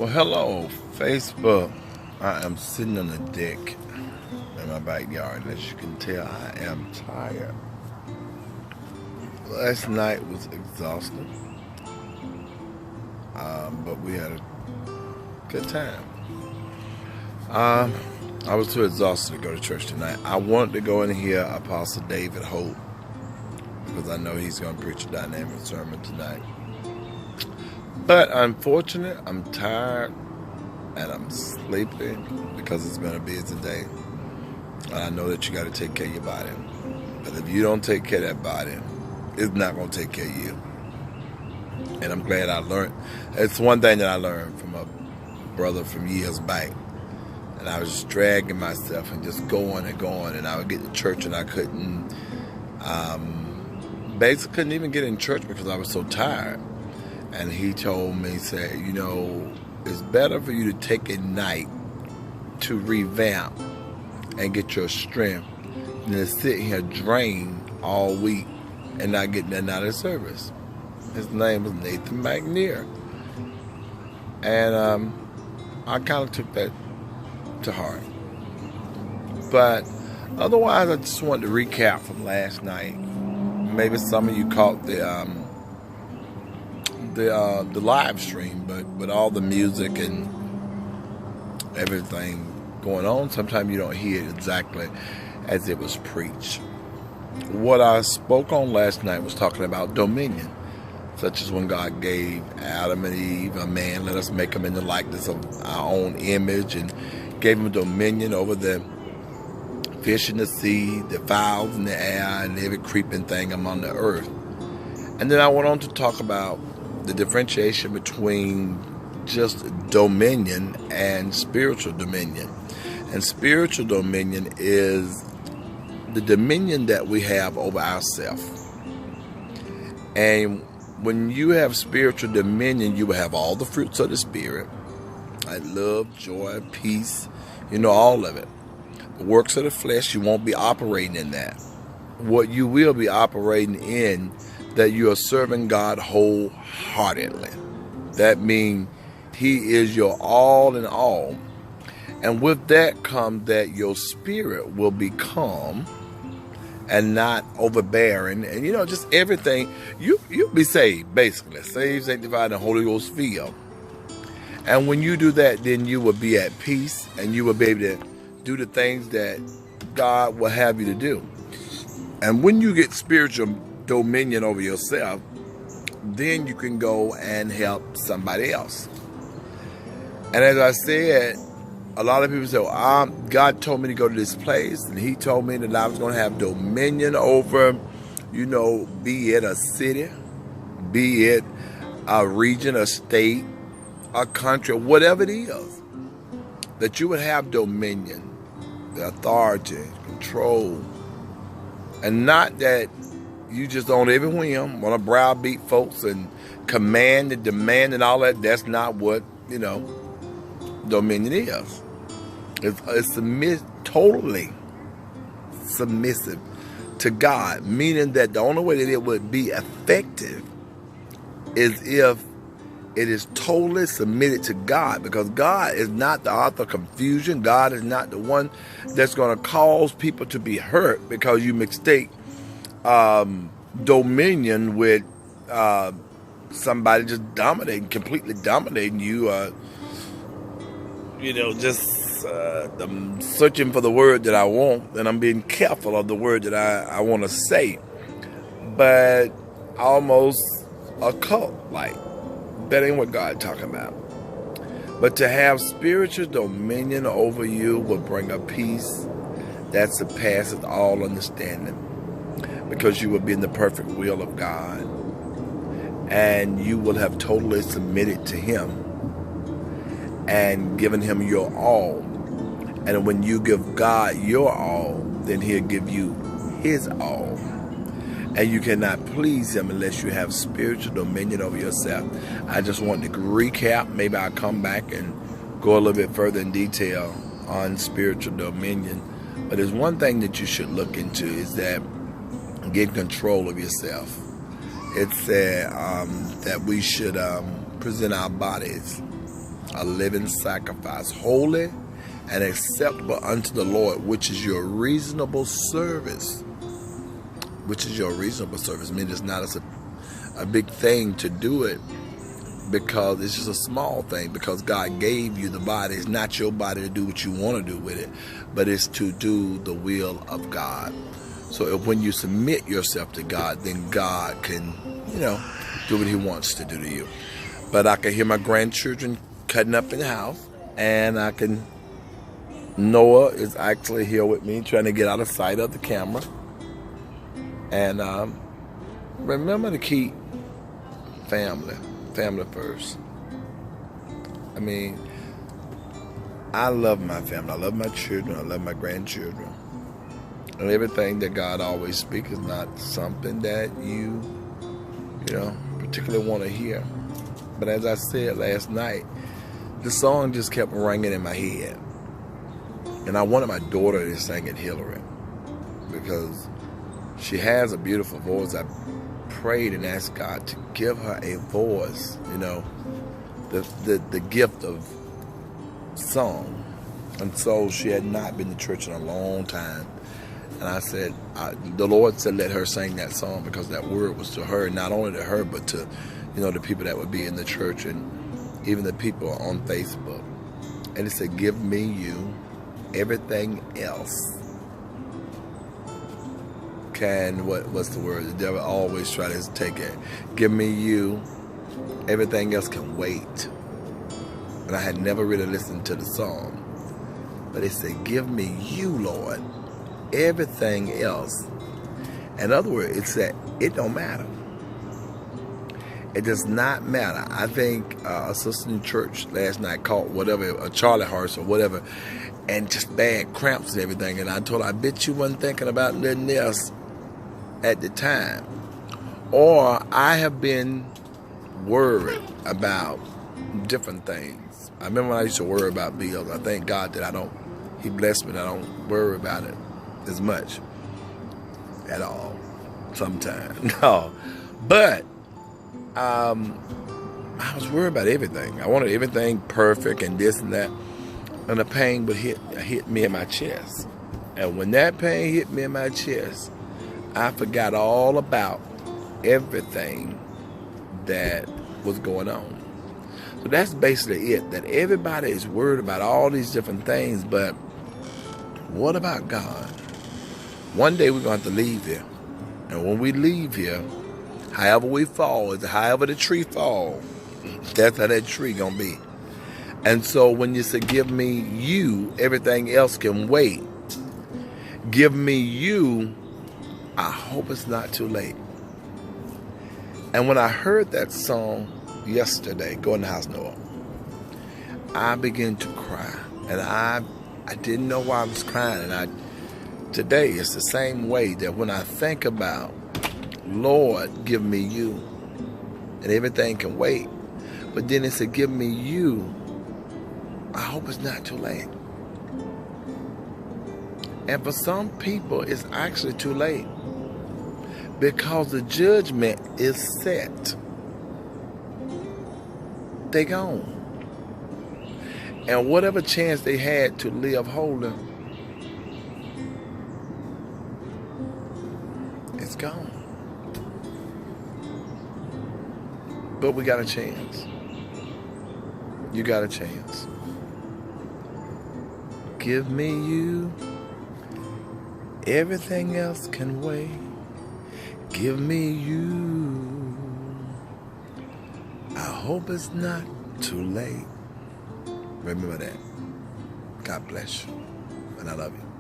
Well, hello, Facebook. I am sitting on the deck in my backyard. As you can tell, I am tired. Last night was exhausting, but we had a good time. I was too exhausted to go to church tonight. I wanted to go and hear Apostle David Hope because I know he's going to preach a dynamic sermon tonight. But unfortunately, I'm tired and I'm sleepy because it's been a busy day. And I know that you got to take care of your body. But if you don't take care of that body, it's not going to take care of you. And I'm glad I learned. It's one thing that I learned from a brother from years back. And I was just dragging myself and just going and going. And I would get to church and I couldn't, basically couldn't even get in church because I was so tired. And he told me, he said, you know, it's better for you to take a night to revamp and get your strength than to sit here drained all week and not get nothing out of service. His name was Nathan McNear. And I kind of took that to heart. But otherwise, I just wanted to recap from last night. Maybe some of you caught the live stream, but with all the music and everything going on, sometimes you don't hear it exactly as it was preached. What I spoke on last night was talking about dominion, such as when God gave Adam and Eve, a man, let us make him in the likeness of our own image, and gave him dominion over the fish in the sea, the fowls in the air, and every creeping thing among the earth. And then I went on to talk about the differentiation between just dominion and spiritual dominion. And spiritual dominion is the dominion that we have over ourselves. And when you have spiritual dominion, you will have all the fruits of the Spirit, like love, joy, peace, all of it. The works of the flesh, you won't be operating in that. What you will be operating in, that you are serving God wholeheartedly. That means He is your all in all. And with that comes that your spirit will be calm and not overbearing. And just everything. You'll be saved, basically. Saved, sanctified, and Holy Ghost filled. And when you do that, then you will be at peace and you will be able to do the things that God will have you to do. And when you get spiritual dominion over yourself, then you can go and help somebody else. And as I said, a lot of people say, well, God told me to go to this place, and He told me that I was going to have dominion over, be it a city, be it a region, a state, a country, whatever it is, that you would have dominion, the authority, control, and not that you just on every whim want to browbeat folks and command and demand and all that. That's not what, dominion is. It's totally submissive to God, meaning that the only way that it would be effective is if it is totally submitted to God, because God is not the author of confusion. God is not the one that's going to cause people to be hurt because you mistake dominion with somebody just completely dominating you. I'm searching for the word that I want, and I'm being careful of the word that I want to say. But almost a cult, like. That ain't what God's talking about. But to have spiritual dominion over you will bring a peace that surpasses all understanding, because you will be in the perfect will of God, and you will have totally submitted to Him and given Him your all. And when you give God your all, then He'll give you His all. And you cannot please Him unless you have spiritual dominion over yourself. I just wanted to recap. Maybe I'll come back and go a little bit further in detail on spiritual dominion. But there's one thing that you should look into, is that get control of yourself. It said that we should present our bodies a living sacrifice, holy and acceptable unto the Lord, which is your reasonable service. Which is your reasonable service. I mean, it's not a big thing to do it, because it's just a small thing, because God gave you the body. It's not your body to do what you want to do with it, but it's to do the will of God. So when you submit yourself to God, then God can, do what he wants to do to you. But I can hear my grandchildren cutting up in the house, and Noah is actually here with me, trying to get out of sight of the camera. And remember to keep family first. I mean, I love my family. I love my children. I love my grandchildren. And everything that God always speaks is not something that you particularly want to hear. But as I said last night, the song just kept ringing in my head. And I wanted my daughter to sing it, Hillary, because she has a beautiful voice. I prayed and asked God to give her a voice, the gift of song. And so she had not been to church in a long time. And I said, the Lord said, let her sing that song, because that word was to her, not only to her, but to, the people that would be in the church and even the people on Facebook. And it said, give me you, everything else can, what's the word? The devil always try to take it. Give me you, everything else can wait. And I had never really listened to the song. But it said, give me you, Lord, everything else. In other words, it said, it don't matter. It does not matter. I think a sister in church last night caught a Charlie horse or whatever, and just bad cramps and everything. And I told her, I bet you wasn't thinking about nothing else at the time. Or I have been worried about different things. I remember when I used to worry about bills. I thank God that he blessed me that I don't worry about it as much at all sometimes. No. But I was worried about everything. I wanted everything perfect and this and that. And the pain would hit me in my chest. And when that pain hit me in my chest, I forgot all about everything that was going on. So that's basically it, that everybody is worried about all these different things, but what about God? One day we're going to have to leave here. And when we leave here, however we fall, however the tree fall, that's how that tree going to be. And so when you say, give me you, everything else can wait. Give me you, I hope it's not too late. And when I heard that song yesterday, Go in the House, Noah, I began to cry. And I didn't know why I was crying. And today it's the same way, that when I think about, Lord, give me you, and everything can wait. But then it said, give me you, I hope it's not too late. And for some people, it's actually too late, because the judgment is set. They gone. And whatever chance they had to live holy, it's gone. But we got a chance. You got a chance. Give me you, everything else can wait. Give me you, I hope it's not too late. Remember that. God bless you, and I love you.